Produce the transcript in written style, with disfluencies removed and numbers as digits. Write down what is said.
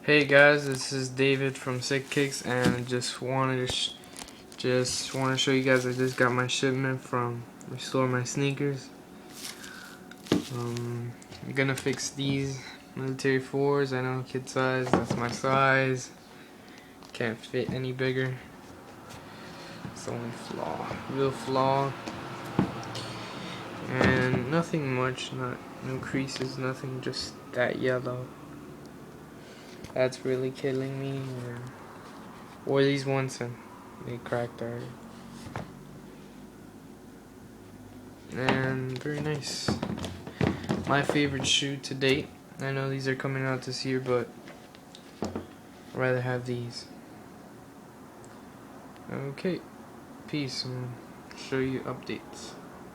Hey guys, this is David from Sick Kicks, and I just wanted to show you guys I just got my shipment from Restore My Sneakers. I'm gonna fix these military 4s. I know kid size, that's my size. Can't fit any bigger. It's the only flaw, real flaw, and nothing much. No creases, nothing. Just that yellow. That's really killing me. Wore these once and they cracked already. And very nice. My favorite shoe to date. I know these are coming out this year, but I'd rather have these. Okay, peace. I'm show you updates.